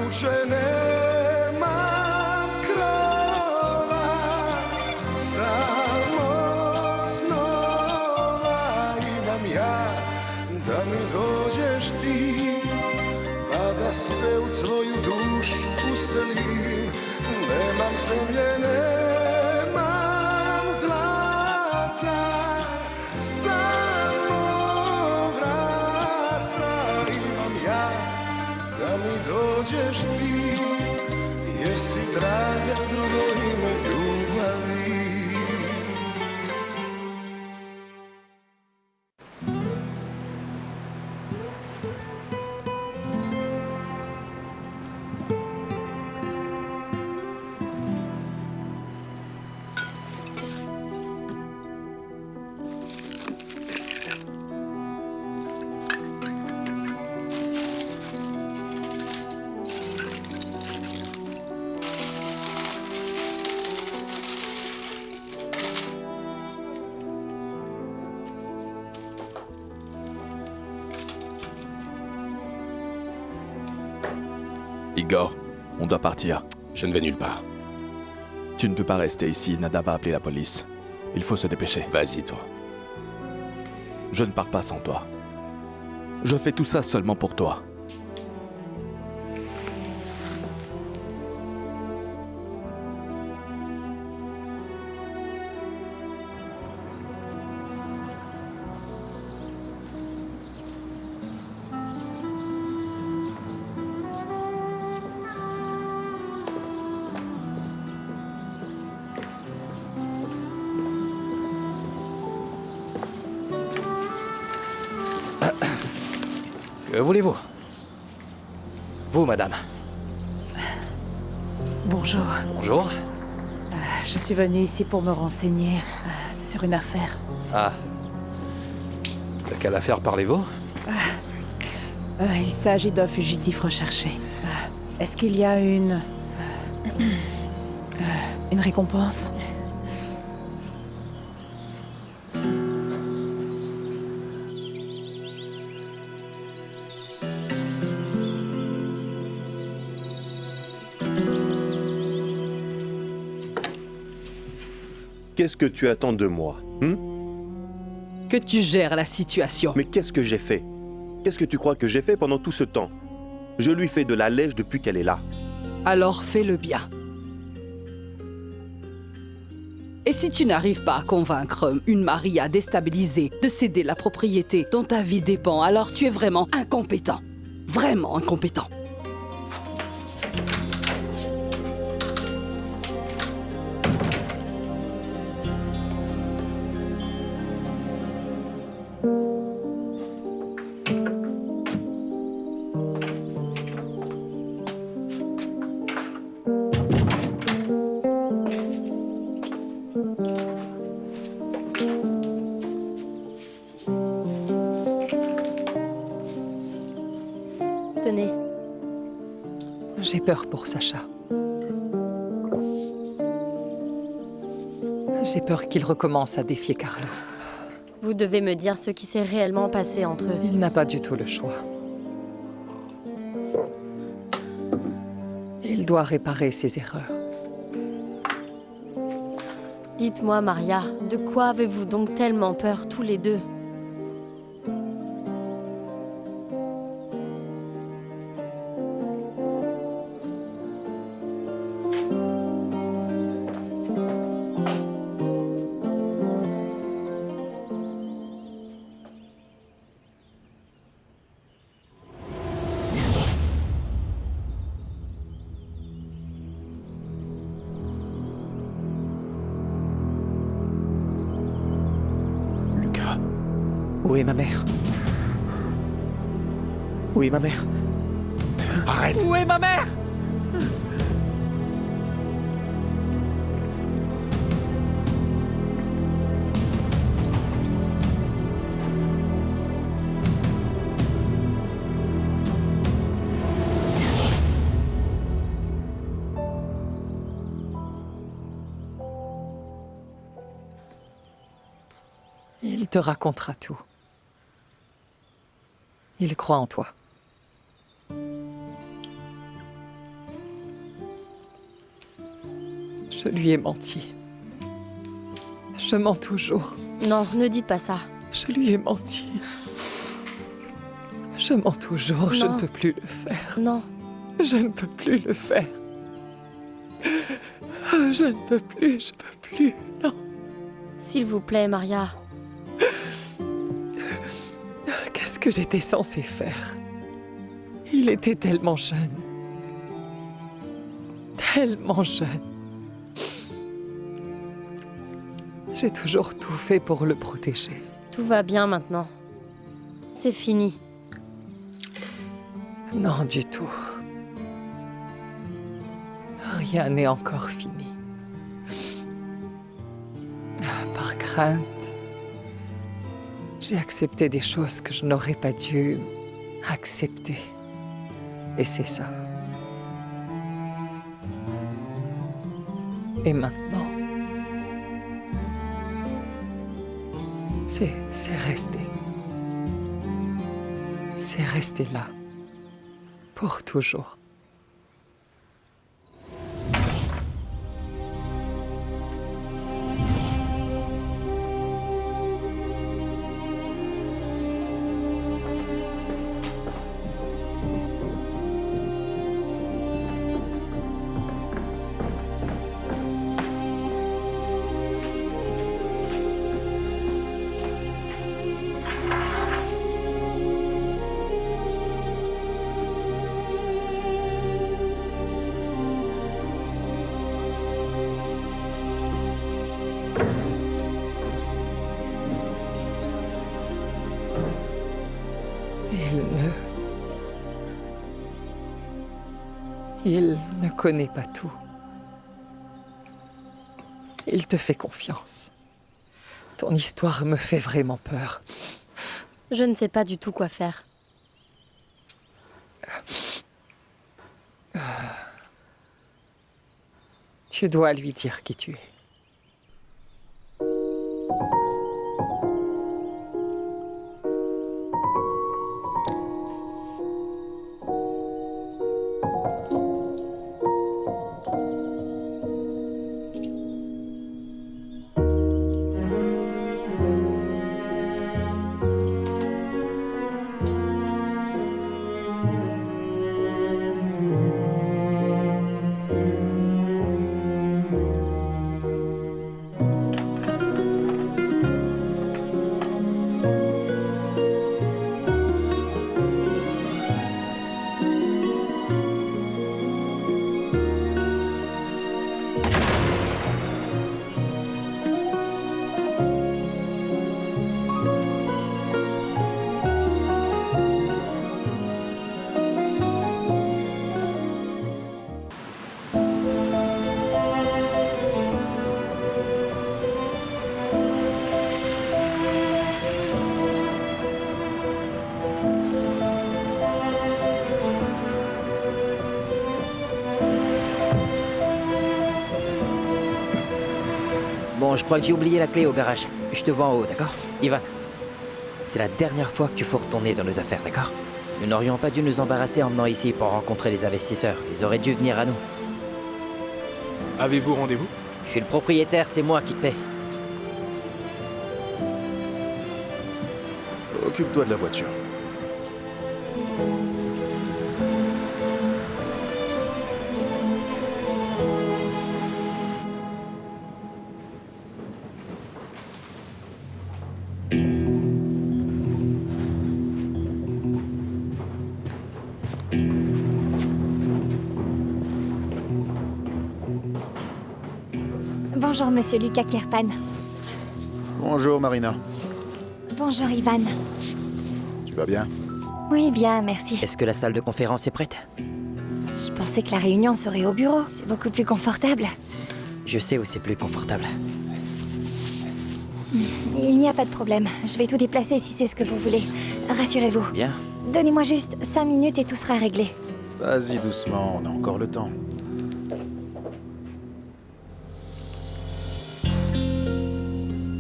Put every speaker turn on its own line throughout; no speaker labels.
kuće nemam krova, samo snova imam ja, da mi dođeš ti, pa da se u tvoju dušu uselim. Nemam zemlje, nemam zlata, samo vrata imam ja, da mi dođeš ti, jer si draga drugo ime ljubavi.
Igor, on doit partir.
Je ne vais nulle part.
Tu ne peux pas rester ici, Nada va appeler la police. Il faut se dépêcher.
Vas-y, toi.
Je ne pars pas sans toi. Je fais tout ça seulement pour toi.
Que voulez-vous? Vous, madame.
Bonjour.
Bonjour.
Je suis venue ici pour me renseigner sur une affaire.
Ah. De quelle affaire parlez-vous?
Il s'agit d'un fugitif recherché. Est-ce qu'il y a une récompense?
Qu'est-ce que tu attends de moi,
Que tu gères la situation.
Mais qu'est-ce que j'ai fait? Qu'est-ce que tu crois que j'ai fait pendant tout ce temps? Je lui fais de la lèche depuis qu'elle est là.
Alors fais-le bien. Et si tu n'arrives pas à convaincre une Maria déstabilisée de céder la propriété dont ta vie dépend, alors tu es vraiment incompétent. Vraiment incompétent.
Tenez.
J'ai peur pour Sacha. J'ai peur qu'il recommence à défier Carlo.
Vous devez me dire ce qui s'est réellement passé entre eux.
Il n'a pas du tout le choix. Il doit réparer ses erreurs.
Dites-moi, Maria, de quoi avez-vous donc tellement peur tous les deux?
Où est ma mère? Où est ma mère?
Arrête!
Où est ma mère? Il te racontera tout. Il croit en toi. Je lui ai menti. Je mens toujours.
Non, ne dites pas ça.
Je lui ai menti. Je mens toujours, je
Non.
ne peux plus le faire.
Non,
Je ne peux plus le faire. Je ne peux plus, je peux plus. Non.
s'il vous plaît, Maria.
Qu'est-ce que j'étais censée faire? Il était tellement jeune. Tellement jeune. J'ai toujours tout fait pour le protéger.
Tout va bien maintenant. C'est fini.
Non, du tout. Rien n'est encore fini. Par crainte, j'ai accepté des choses que je n'aurais pas dû accepter. Et c'est ça. Et maintenant, c'est resté. C'est resté là. Pour toujours. Il ne connaît pas tout. Il te fait confiance. Ton histoire me fait vraiment peur.
Je ne sais pas du tout quoi faire.
Tu dois lui dire qui tu es.
Bon, je crois que j'ai oublié la clé au garage. Je te vois en haut, d'accord? Ivan, c'est la dernière fois que tu fourres ton nez dans nos affaires, d'accord? Nous n'aurions pas dû nous embarrasser en venant ici pour rencontrer les investisseurs. Ils auraient dû venir à nous.
Avez-vous rendez-vous?
Je suis le propriétaire, c'est moi qui te paie.
Occupe-toi de la voiture.
Bonjour, monsieur Lucas Kirpan.
Bonjour Marina.
Bonjour, Ivan.
Tu vas bien?
Oui, bien, merci.
Est-ce que la salle de conférence est prête?
Je pensais que la réunion serait au bureau. C'est beaucoup plus confortable.
Je sais où c'est plus confortable.
Il n'y a pas de problème. Je vais tout déplacer si c'est ce que vous voulez. Rassurez-vous.
Bien.
Donnez-moi juste 5 minutes et tout sera réglé.
Vas-y doucement, on a encore le temps.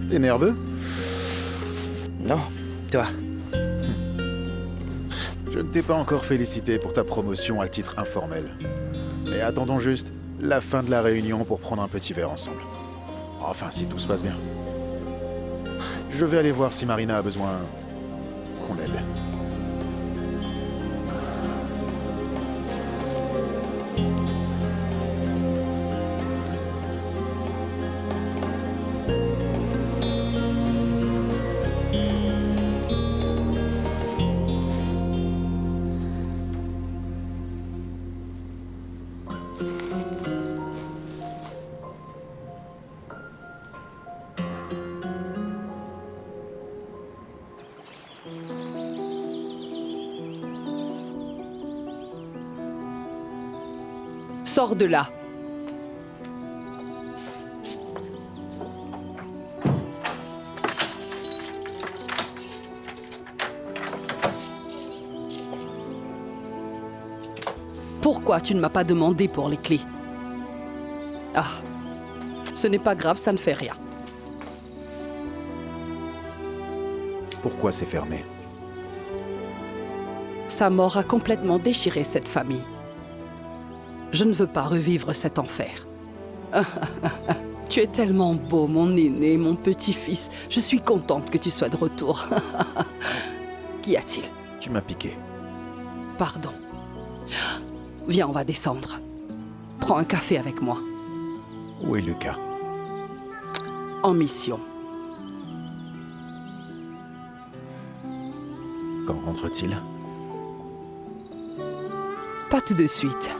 T'es nerveux?
Non, toi.
Je ne t'ai pas encore félicité pour ta promotion à titre informel. Mais attendons juste.
la fin de la réunion pour prendre un petit verre ensemble. Enfin, si tout se passe bien. Je vais aller voir si Marina a besoin qu'on l'aide.
Sors de là. Pourquoi tu ne m'as pas demandé pour les clés? Ah, ce n'est pas grave, ça ne fait rien.
Pourquoi c'est fermé?
Sa mort a complètement déchiré cette famille. Je ne veux pas revivre cet enfer. Tu es tellement beau, mon aîné, mon petit-fils. Je suis contente que tu sois de retour. Qu'y a-t-il?
Tu m'as piqué.
Pardon. Viens, on va descendre. Prends un café avec moi.
Où est Lucas?
En mission.
Quand rentre-t-il?
Pas tout de suite.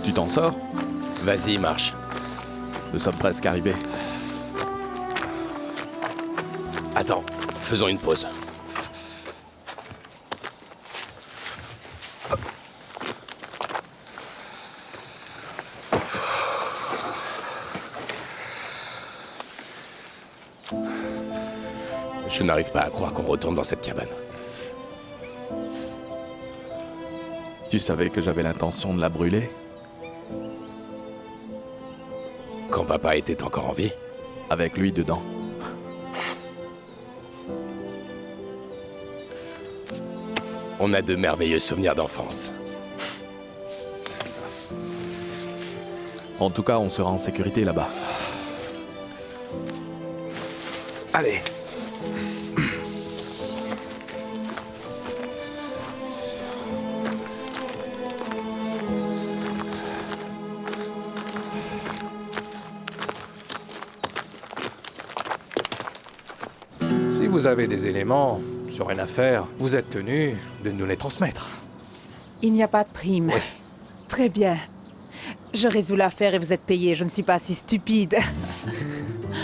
Tu t'en sors?
Vas-y, marche.
Nous sommes presque arrivés.
Attends, faisons une pause. Je n'arrive pas à croire qu'on retourne dans cette cabane.
Tu savais que j'avais l'intention de la brûler?
Quand papa était encore en vie?
Avec lui dedans.
On a de merveilleux souvenirs d'enfance.
En tout cas, on sera en sécurité là-bas.
Allez.
Si vous avez des éléments sur une affaire, vous êtes tenu de nous les transmettre.
Il n'y a pas de prime.
Oui.
Très bien. Je résous l'affaire et vous êtes payé. Je ne suis pas si stupide.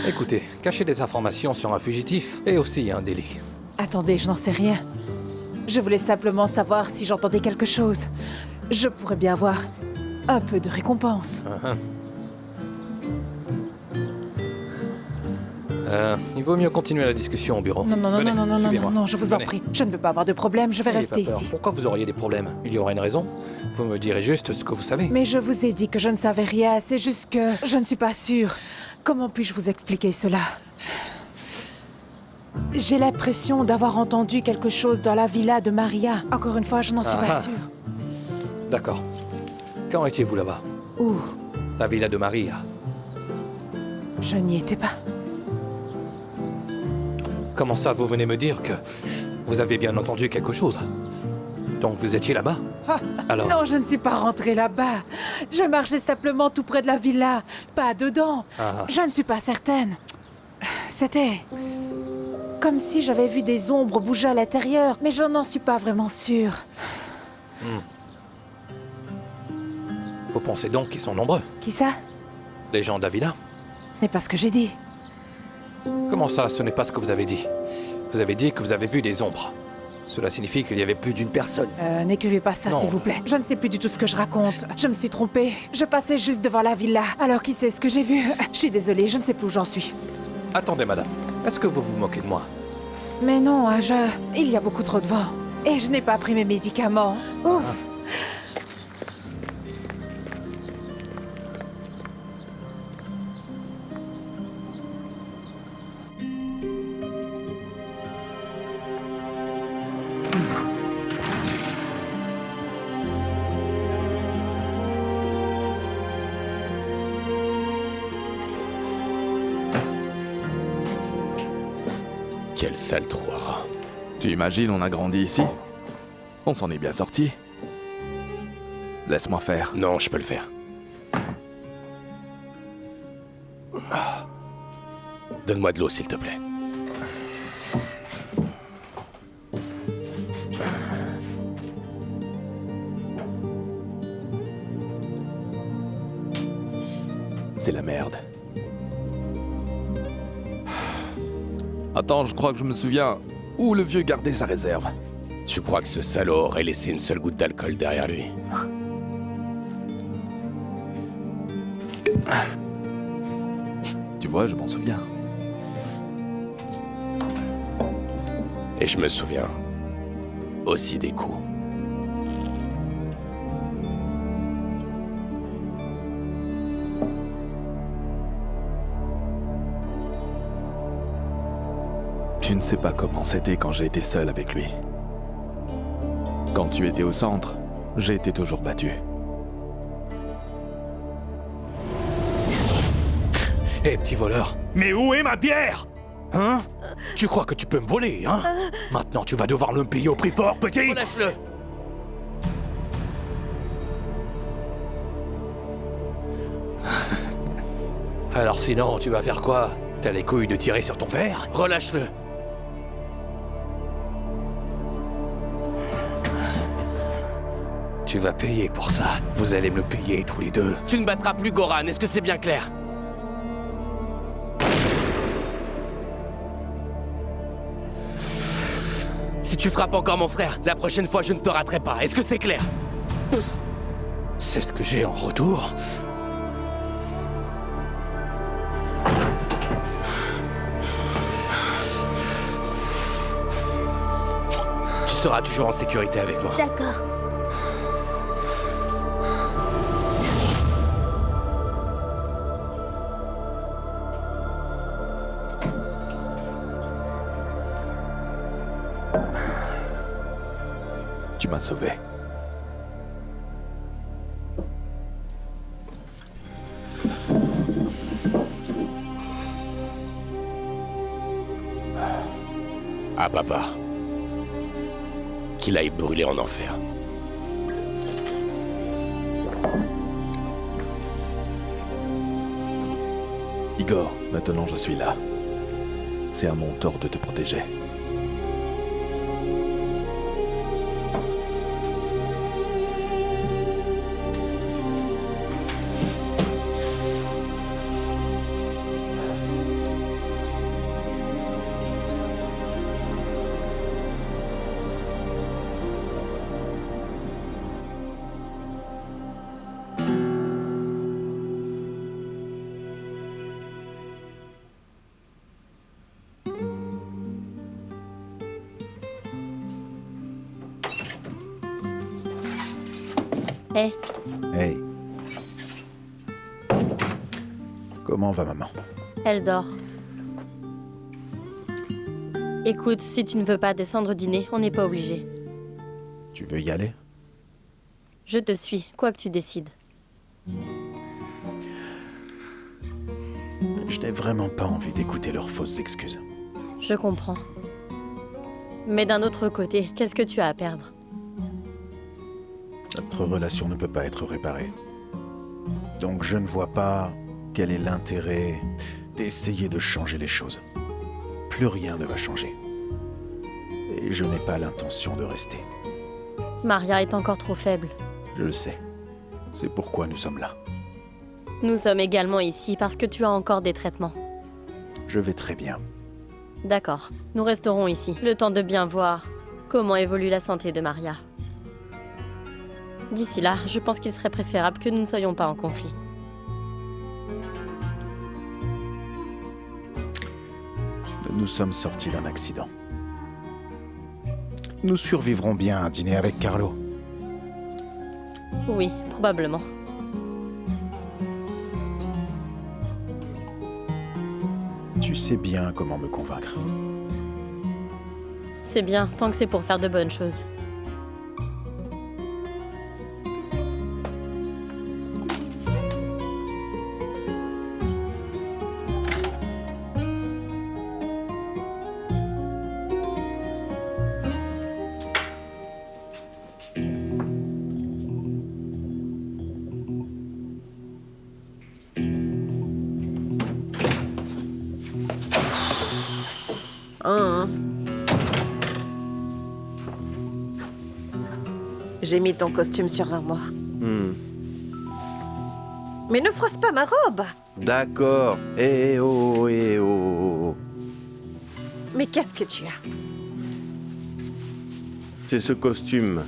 Écoutez, cacher des informations sur un fugitif est aussi un délit.
Attendez, je n'en sais rien. Je voulais simplement savoir si j'entendais quelque chose. Je pourrais bien avoir un peu de récompense.
Il vaut mieux continuer la discussion au bureau.
Non, non, non,
Venez,
non, non, non,
suivez-moi.
non, je vous en
Venez.
prie. Je ne veux pas avoir de problème, je vais
N'ayez
rester
pas peur.
ici.
Pourquoi vous auriez des problèmes? Il y aura une raison. Vous me direz juste ce que vous savez.
Mais je vous ai dit que je ne savais rien, c'est juste que je ne suis pas sûre. Comment puis-je vous expliquer cela? J'ai l'impression d'avoir entendu quelque chose dans la villa de Maria. Encore une fois, je n'en suis pas sûre.
D'accord. Quand étiez-vous là-bas?
Où?
La villa de Maria.
Je n'y étais pas.
Comment ça, vous venez me dire que vous avez bien entendu quelque chose? Donc vous étiez là-bas? Alors?
Non, je ne suis pas rentrée là-bas. Je marchais simplement tout près de la villa, pas dedans. Je ne suis pas certaine. C'était comme si j'avais vu des ombres bouger à l'intérieur, mais je n'en suis pas vraiment sûre.
Vous pensez donc qu'ils sont nombreux?
Qui ça?
Les gens de la villa?
Ce n'est pas ce que j'ai dit.
Comment ça, ce n'est pas ce que vous avez dit? Vous avez dit que vous avez vu des ombres. Cela signifie qu'il y avait plus d'une personne.
N'écrivez pas ça,
Non.
s'il vous plaît. Je ne sais plus du tout ce que je raconte. Je me suis trompée. Je passais juste devant la villa. Alors qui sait ce que j'ai vu? Je suis désolée, je ne sais plus où j'en suis.
Attendez, madame. Est-ce que vous vous moquez de moi?
Mais non, il y a beaucoup trop de vent. Et je n'ai pas pris mes médicaments. Ouf.
Quel sale trou à rats.
Tu imagines, on a grandi ici? On s'en est bien sorti. Laisse-moi faire.
Non, je peux le faire. Donne-moi de l'eau, s'il te plaît.
C'est la merde. Attends, je crois que je me souviens où le vieux gardait sa réserve.
Tu crois que ce salaud aurait laissé une seule goutte d'alcool derrière lui?
Tu vois, je m'en souviens.
Et je me souviens aussi des coups.
Tu ne sais pas comment c'était quand j'ai été seul avec lui. Quand tu étais au centre, j'ai été toujours battu.
Hé, petit voleur, mais où est ma bière? Hein? Tu crois que tu peux me voler, hein? Maintenant, tu vas devoir le payer au prix fort, petit!
Relâche-le!
Alors sinon, tu vas faire quoi? T'as les couilles de tirer sur ton père?
Relâche-le!
Tu vas payer pour ça. Vous allez me le payer tous les deux.
Tu ne battras plus Goran, est-ce que c'est bien clair? Si tu frappes encore mon frère, la prochaine fois je ne te raterai pas, est-ce que c'est clair?
C'est ce que j'ai en retour?
Tu seras toujours en sécurité avec moi.
D'accord.
Tu m'as sauvé.
Ah papa. Qu'il aille brûler en enfer.
Igor, maintenant je suis là. C'est à mon tort de te protéger.
Hé.
Hey. Comment va maman?
Elle dort. Écoute, si tu ne veux pas descendre dîner, on n'est pas obligé.
Tu veux y aller?
Je te suis, quoi que tu décides.
Je n'ai vraiment pas envie d'écouter leurs fausses excuses.
Je comprends. Mais d'un autre côté, qu'est-ce que tu as à perdre?
Notre relation ne peut pas être réparée. Donc je ne vois pas quel est l'intérêt d'essayer de changer les choses. Plus rien ne va changer. Et je n'ai pas l'intention de rester.
Maria est encore trop faible.
Je le sais. C'est pourquoi nous sommes là.
Nous sommes également ici parce que tu as encore des traitements.
Je vais très bien.
D'accord, nous resterons ici, le temps de bien voir comment évolue la santé de Maria. D'ici là, je pense qu'il serait préférable que nous ne soyons pas en conflit.
Nous nous sommes sortis d'un accident. Nous survivrons bien à dîner avec Carlo.
Oui, probablement.
Tu sais bien comment me convaincre.
C'est bien, tant que c'est pour faire de bonnes choses.
J'ai mis ton costume sur l'armoire. Mais ne froisse pas ma robe!
D'accord. Eh oh, eh oh.
Mais qu'est-ce que tu as?
C'est ce costume.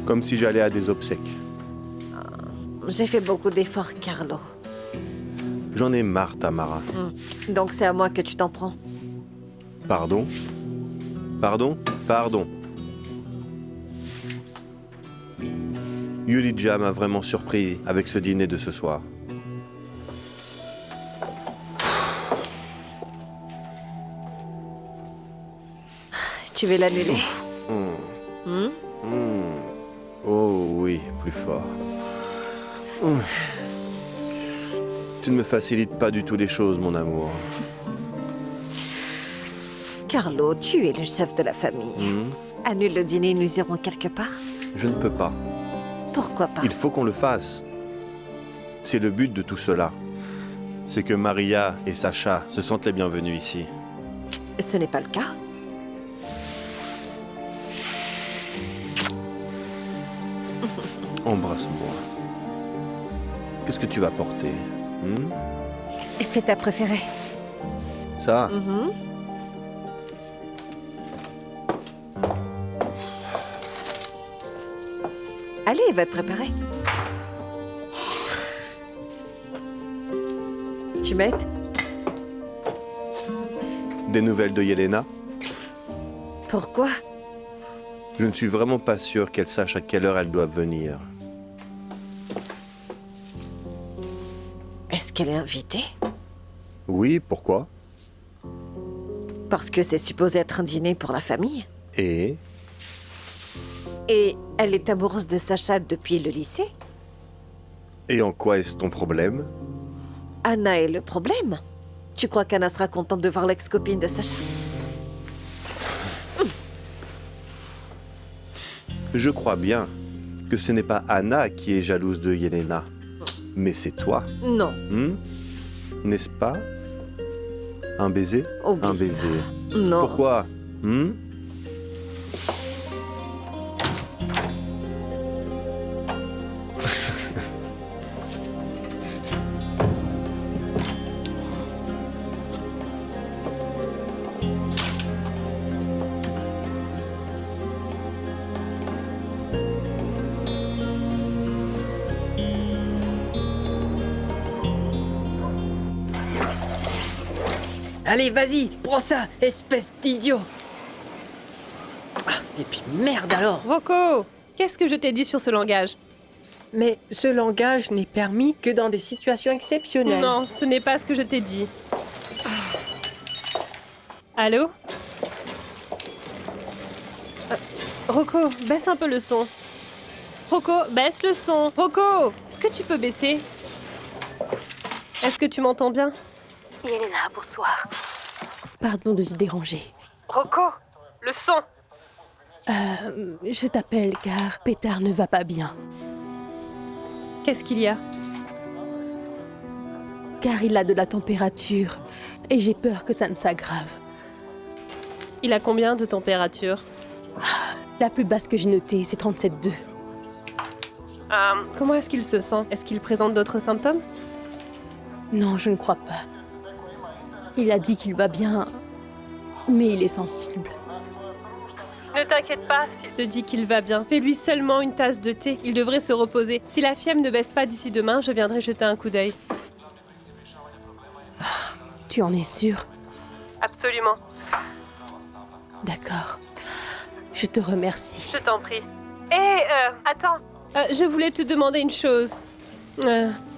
Comme si j'allais à des obsèques.
J'ai fait beaucoup d'efforts, Carlo.
J'en ai marre, Tamara.
Donc c'est à moi que tu t'en prends.
Pardon? Pardon? Pardon. Yulija m'a vraiment surpris avec ce dîner de ce soir.
Tu veux l'annuler?
Oh oui, plus fort. Tu ne me facilites pas du tout les choses, mon amour.
Carlo, tu es le chef de la famille. Annule le dîner et nous irons quelque part?
Je ne peux pas.
Pourquoi pas?
Il faut qu'on le fasse. C'est le but de tout cela. C'est que Maria et Sacha se sentent les bienvenus ici.
Ce n'est pas le cas.
Embrasse-moi. Qu'est-ce que tu vas porter?
C'est ta préférée.
Ça?
Allez, va te préparer. Tu m'aides?
Des nouvelles de Yelena?
Pourquoi?
Je ne suis vraiment pas sûr qu'elle sache à quelle heure elle doit venir.
Est-ce qu'elle est invitée?
Oui, pourquoi?
Parce que c'est supposé être un dîner pour la famille.
Et
elle est amoureuse de Sacha depuis le lycée.
Et en quoi est-ce ton problème?
Anna est le problème. Tu crois qu'Anna sera contente de voir l'ex-copine de Sacha?
Je crois bien que ce n'est pas Anna qui est jalouse de Yelena, mais c'est toi.
Non.
N'est-ce pas? Un baiser?
Oublie
un baiser.
Ça. Non.
Pourquoi?
Allez, vas-y, prends ça, espèce d'idiot. Et puis merde alors.
Rocco, qu'est-ce que je t'ai dit sur ce langage?
Mais ce langage n'est permis que dans des situations exceptionnelles.
Non, ce n'est pas ce que je t'ai dit. Allô? Rocco, baisse un peu le son. Rocco, baisse le son. Rocco, est-ce que tu peux baisser? Est-ce que tu m'entends bien?
Yelena, bonsoir.
Pardon de te déranger. Rocco, le son. Je t'appelle car Pétard ne va pas bien. Qu'est-ce qu'il y a? Car il a de la température et j'ai peur que ça ne s'aggrave. Il a combien de température? La plus basse que j'ai notée, c'est 37,2. Comment est-ce qu'il se sent? Est-ce qu'il présente d'autres symptômes? Non, je ne crois pas. Il a dit qu'il va bien, mais il est sensible. Ne t'inquiète pas, s'il te dit qu'il va bien. Fais-lui seulement une tasse de thé, il devrait se reposer. Si la fièvre ne baisse pas d'ici demain, je viendrai jeter un coup d'œil. Tu en es sûr? Absolument. D'accord. Je te remercie. Je t'en prie. Attends. Je voulais te demander une chose.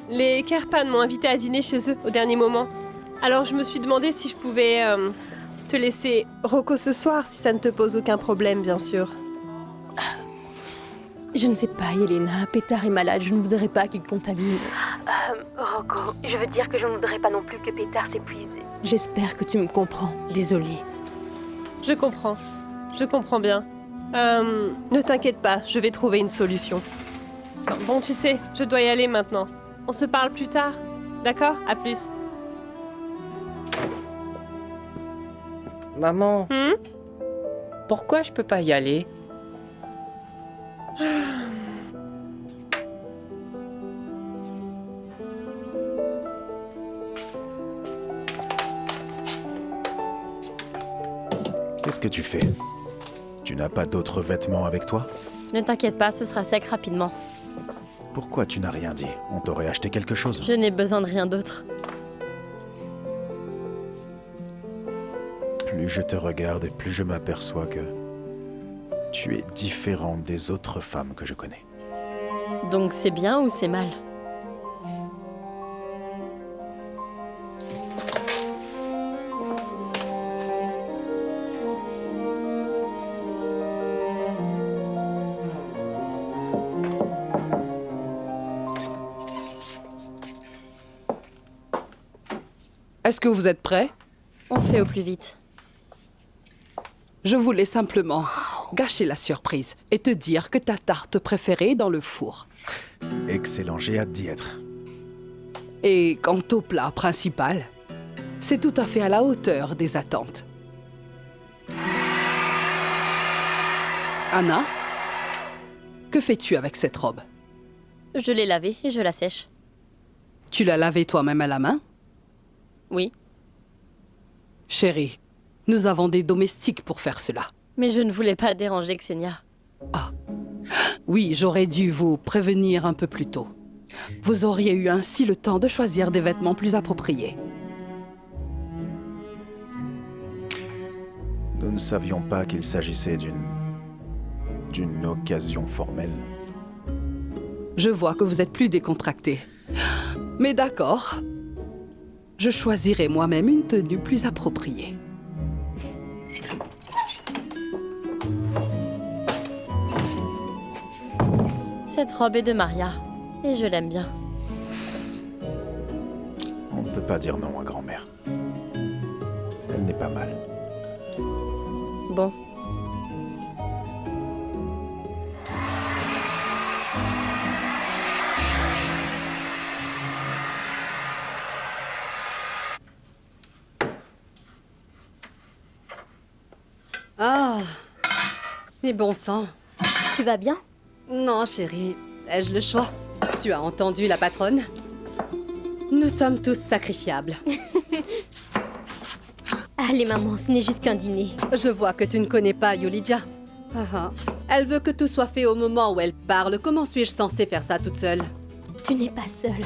Les Kerpan m'ont invité à dîner chez eux au dernier moment. Alors je me suis demandé si je pouvais te laisser Rocco ce soir si ça ne te pose aucun problème, bien sûr. Je ne sais pas, Yelena. Pétard est malade, je ne voudrais pas qu'il contamine.
Rocco, je veux dire que je ne voudrais pas non plus que Pétard s'épuise.
J'espère que tu me comprends. Désolée. Je comprends bien. Ne t'inquiète pas, je vais trouver une solution. Bon, tu sais, je dois y aller maintenant. On se parle plus tard, d'accord? À plus.
Maman, pourquoi je peux pas y aller?
Qu'est-ce que tu fais? Tu n'as pas d'autres vêtements avec toi?
Ne t'inquiète pas, ce sera sec rapidement.
Pourquoi tu n'as rien dit? On t'aurait acheté quelque chose.
Je n'ai besoin de rien d'autre.
Plus je te regarde et plus je m'aperçois que tu es différente des autres femmes que je connais.
Donc c'est bien ou c'est mal?
Est-ce que vous êtes prêts?
On fait au plus vite.
Je voulais simplement gâcher la surprise et te dire que ta tarte préférée est dans le four.
Excellent, j'ai hâte d'y être.
Et quant au plat principal, c'est tout à fait à la hauteur des attentes. Anna, que fais-tu avec cette robe?
Je l'ai lavée et je la sèche.
Tu l'as lavée toi-même à la main?
Oui.
Chérie, nous avons des domestiques pour faire cela.
Mais je ne voulais pas déranger Xenia.
Ah. Oui, j'aurais dû vous prévenir un peu plus tôt. Vous auriez eu ainsi le temps de choisir des vêtements plus appropriés.
Nous ne savions pas qu'il s'agissait d'une occasion formelle.
Je vois que vous êtes plus décontracté. Mais d'accord. Je choisirai moi-même une tenue plus appropriée.
Cette robe est de Maria, et je l'aime bien.
On ne peut pas dire non à grand-mère. Elle n'est pas mal.
Bon.
Ah, mais bon sang.
Tu vas bien?
Non, chérie. Ai-je le choix? Tu as entendu la patronne? Nous sommes tous sacrifiables.
Allez, maman, ce n'est juste qu'un dîner.
Je vois que tu ne connais pas Yulija. Elle veut que tout soit fait au moment où elle parle. Comment suis-je censée faire ça toute seule?
Tu n'es pas seule.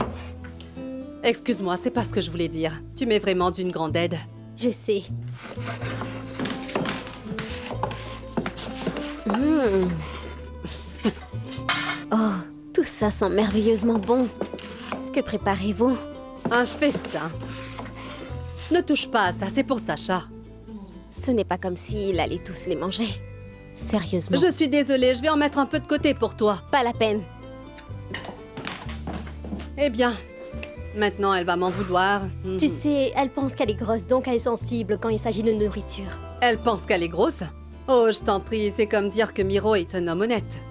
Excuse-moi, c'est pas ce que je voulais dire. Tu m'es vraiment d'une grande aide.
Je sais. Oh, tout ça sent merveilleusement bon. Que préparez-vous?
Un festin. Ne touche pas à ça, c'est pour Sacha.
Ce n'est pas comme s'il allait tous les manger. Sérieusement.
Je suis désolée, je vais en mettre un peu de côté pour toi.
Pas la peine.
Eh bien, maintenant elle va m'en vouloir.
Tu sais, elle pense qu'elle est grosse, donc elle est sensible quand il s'agit de nourriture.
Elle pense qu'elle est grosse? Oh, je t'en prie, c'est comme dire que Miro est un homme honnête.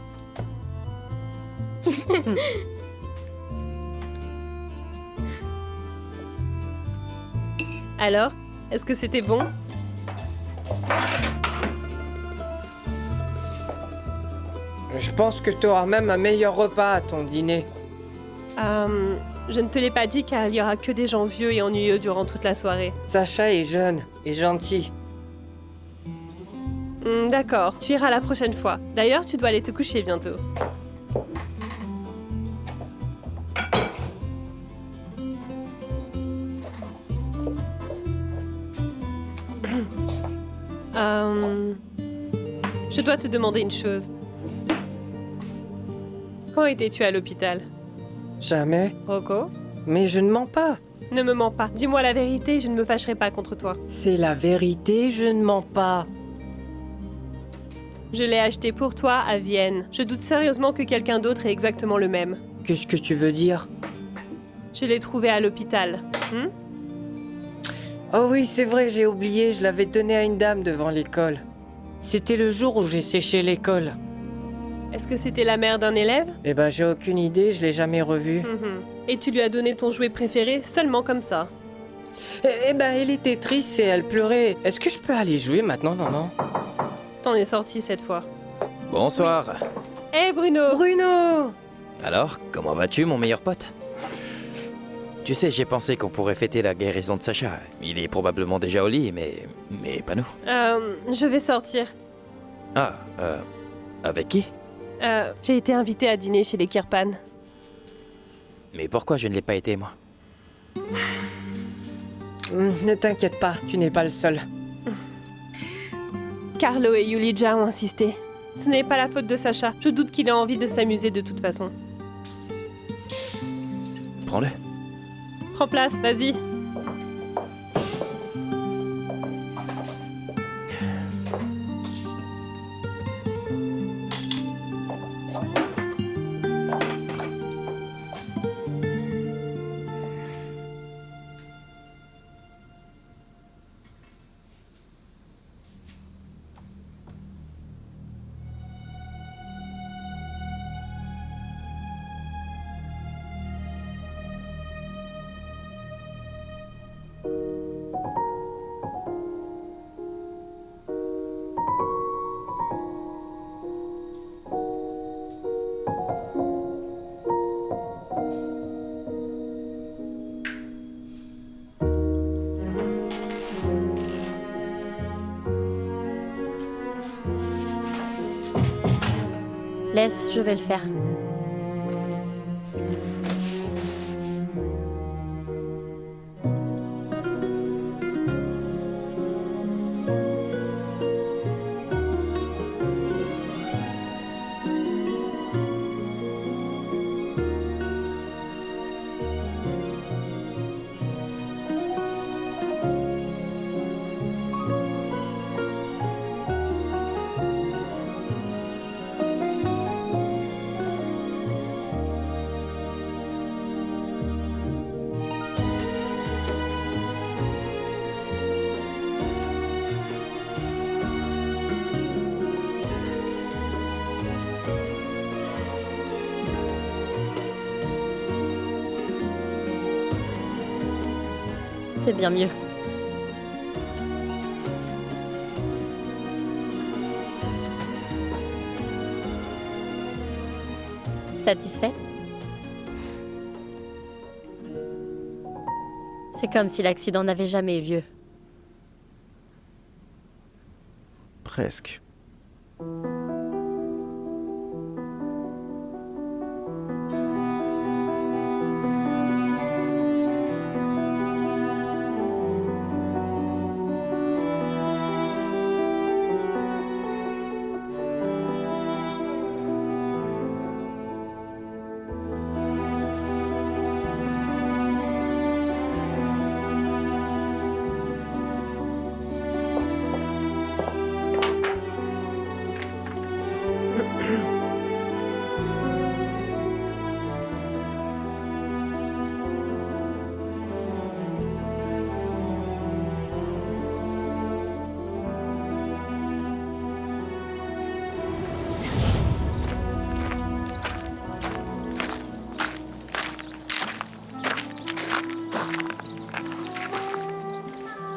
Alors, est-ce que c'était bon?
Je pense que tu auras même un meilleur repas à ton dîner.
Je ne te l'ai pas dit car il y aura que des gens vieux et ennuyeux durant toute la soirée.
Sacha est jeune et gentil.
D'accord, tu iras la prochaine fois. D'ailleurs, tu dois aller te coucher bientôt. Je dois te demander une chose. Quand étais-tu à l'hôpital?
Jamais.
Rocco?
Mais je ne mens pas.
Ne me mens pas. Dis-moi la vérité, je ne me fâcherai pas contre toi.
C'est la vérité, je ne mens pas.
Je l'ai acheté pour toi à Vienne. Je doute sérieusement que quelqu'un d'autre ait exactement le même.
Qu'est-ce que tu veux dire?
Je l'ai trouvé à l'hôpital.
Oh oui, c'est vrai, j'ai oublié, je l'avais donné à une dame devant l'école. C'était le jour où j'ai séché l'école.
Est-ce que c'était la mère d'un élève?
Eh ben, j'ai aucune idée, je l'ai jamais revue.
Et tu lui as donné ton jouet préféré seulement comme ça?
Eh ben, elle était triste et elle pleurait. Est-ce que je peux aller jouer maintenant, maman?
T'en es sorti cette fois.
Bonsoir.
Hé Bruno!
Bruno!
Alors, comment vas-tu, mon meilleur pote? Tu sais, j'ai pensé qu'on pourrait fêter la guérison de Sacha. Il est probablement déjà au lit, mais pas nous.
Je vais sortir.
Ah, avec qui?
J'ai été invitée à dîner chez les Kirpan.
Mais pourquoi je ne l'ai pas été, moi?
Ne t'inquiète pas, tu n'es pas le seul.
Carlo et Yulija ont insisté. Ce n'est pas la faute de Sacha. Je doute qu'il ait envie de s'amuser de toute façon.
Prends-le.
Prends place, vas-y.
Laisse, je vais le faire. C'est bien mieux. Satisfait? C'est comme si l'accident n'avait jamais eu lieu.
Presque.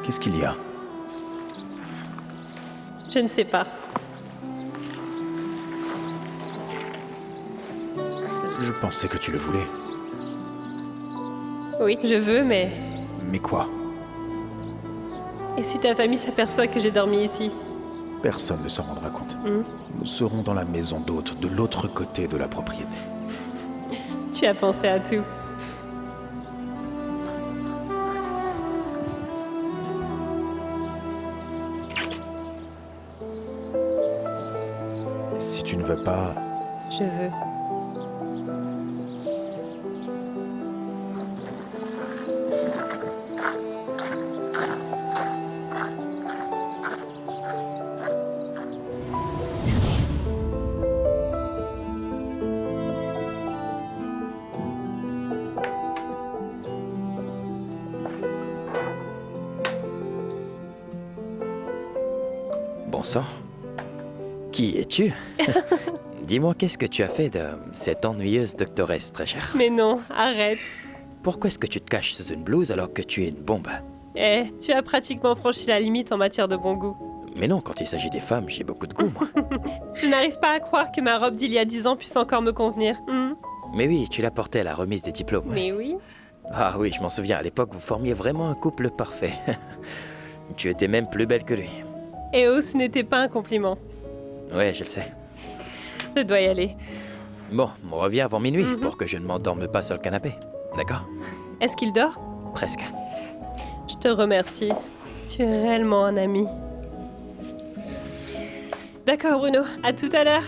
Qu'est-ce qu'il y a?
Je ne sais pas.
Je pensais que tu le voulais.
Oui, je veux, mais...
Mais quoi?
Et si ta famille s'aperçoit que j'ai dormi ici?
Personne ne s'en rendra compte. Nous serons dans la maison d'hôte, de l'autre côté de la propriété.
Tu as pensé à tout.
Si tu ne veux pas...
Je veux.
sang. Qui es-tu? Dis-moi, qu'est-ce que tu as fait de cette ennuyeuse doctoresse, très chère?
Mais non, arrête.
Pourquoi est-ce que tu te caches sous une blouse alors que tu es une bombe?
Eh, tu as pratiquement franchi la limite en matière de bon goût.
Mais non, quand il s'agit des femmes, j'ai beaucoup de goût, moi.
Je n'arrive pas à croire que ma robe d'il y a 10 ans puisse encore me convenir.
Mais oui, tu l'as portée à la remise des diplômes.
Mais oui.
Ah oui, je m'en souviens, à l'époque, vous formiez vraiment un couple parfait. Tu étais même plus belle que lui.
Et oh, ce n'était pas un compliment.
Ouais, je le sais.
Je dois y aller.
Bon, on revient avant minuit pour que je ne m'endorme pas sur le canapé. D'accord?
Est-ce qu'il dort?
Presque.
Je te remercie. Tu es réellement un ami. D'accord, Bruno. À tout à l'heure.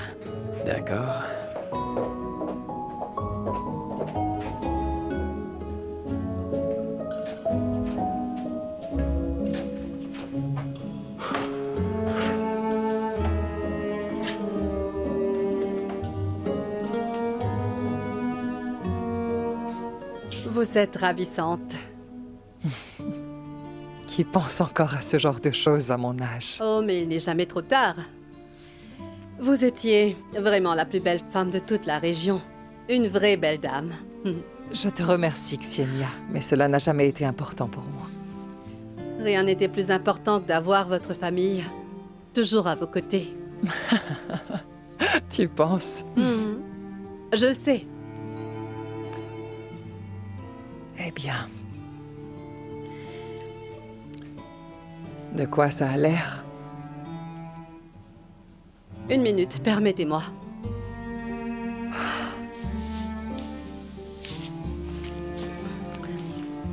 D'accord.
Vous êtes ravissante.
Qui pense encore à ce genre de choses à mon âge?
Oh, mais il n'est jamais trop tard. Vous étiez vraiment la plus belle femme de toute la région. Une vraie belle dame.
Je te remercie, Xienia, mais cela n'a jamais été important pour moi.
Rien n'était plus important que d'avoir votre famille toujours à vos côtés.
Tu penses?
Je le sais.
Eh bien... De quoi ça a l'air?
Une minute, permettez-moi.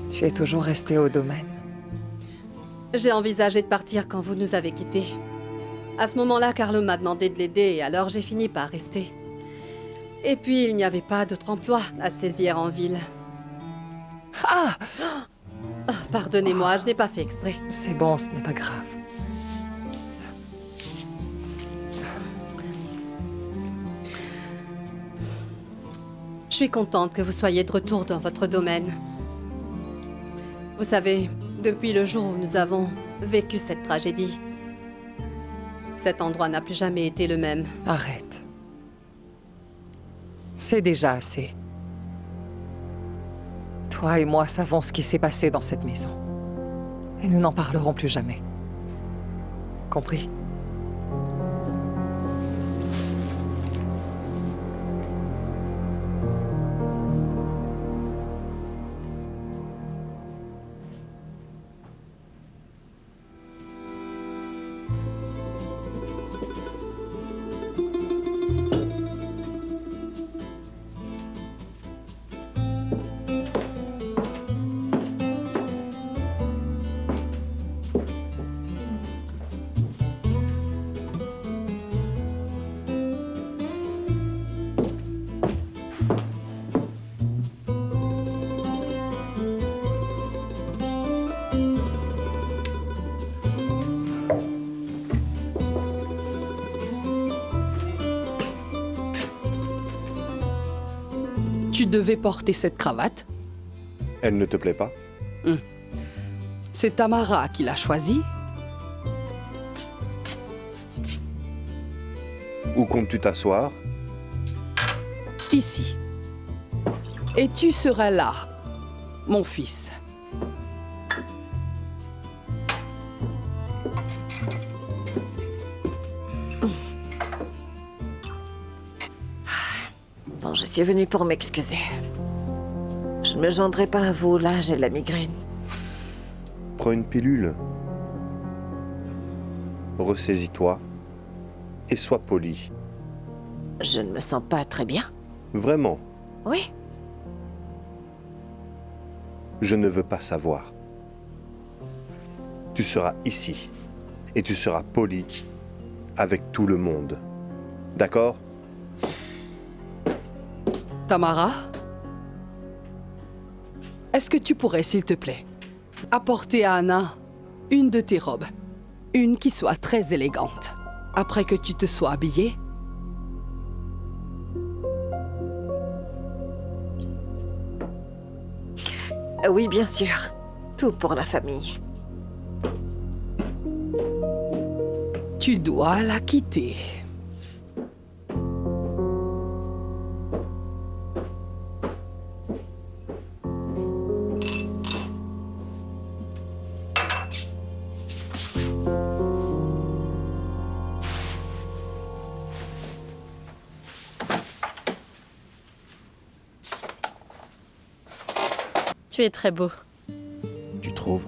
Tu es toujours resté au domaine.
J'ai envisagé de partir quand vous nous avez quittés. À ce moment-là, Carlo m'a demandé de l'aider, et alors j'ai fini par rester. Et puis, il n'y avait pas d'autre emploi à saisir en ville.
Ah!
Oh, pardonnez-moi, je n'ai pas fait exprès.
C'est bon, ce n'est pas grave.
Je suis contente que vous soyez de retour dans votre domaine. Vous savez, depuis le jour où nous avons vécu cette tragédie, cet endroit n'a plus jamais été le même.
Arrête. C'est déjà assez. Toi et moi savons ce qui s'est passé dans cette maison. Et nous n'en parlerons plus jamais. Compris?
Tu devais porter cette cravate?
Elle ne te plaît pas?
C'est Tamara qui l'a choisie?
Où comptes-tu t'asseoir?
Ici. Et tu seras là, mon fils.
Bon, je suis venue pour m'excuser. Je ne me joindrai pas à vous, là, j'ai la migraine.
Prends une pilule. Ressaisis-toi. Et sois poli.
Je ne me sens pas très bien.
Vraiment,
Oui,
je ne veux pas savoir. Tu seras ici. Et tu seras poli avec tout le monde. D'accord?
Tamara? Est-ce que tu pourrais, s'il te plaît, apporter à Anna une de tes robes? Une qui soit très élégante. Après que tu te sois habillée?
Oui, bien sûr. Tout pour la famille.
Tu dois la quitter.
Tu es très beau.
Tu trouves?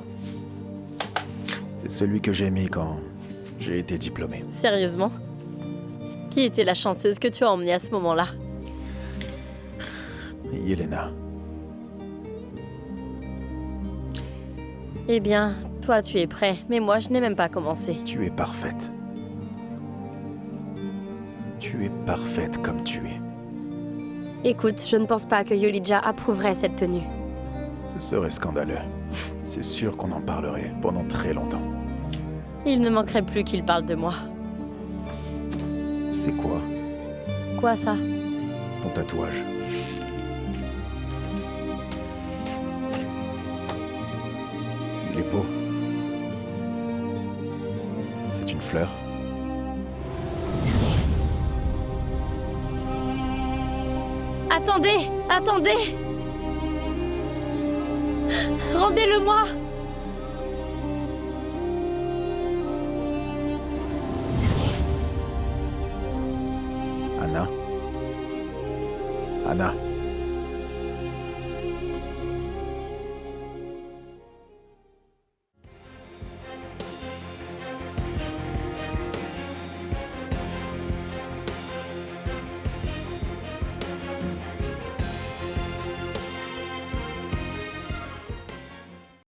C'est celui que j'ai mis quand j'ai été diplômé.
Sérieusement? Qui était la chanceuse que tu as emmenée à ce moment-là?
Yelena.
Eh bien, toi tu es prêt, mais moi je n'ai même pas commencé.
Tu es parfaite. Tu es parfaite comme tu es.
Écoute, je ne pense pas que Yolija approuverait cette tenue.
Ce serait scandaleux. C'est sûr qu'on en parlerait pendant très longtemps.
Il ne manquerait plus qu'il parle de moi.
C'est quoi?
Quoi ça?
Ton tatouage. Il est beau. C'est une fleur.
Attendez! Attendez! Rendez-le-moi!
Anna. Anna.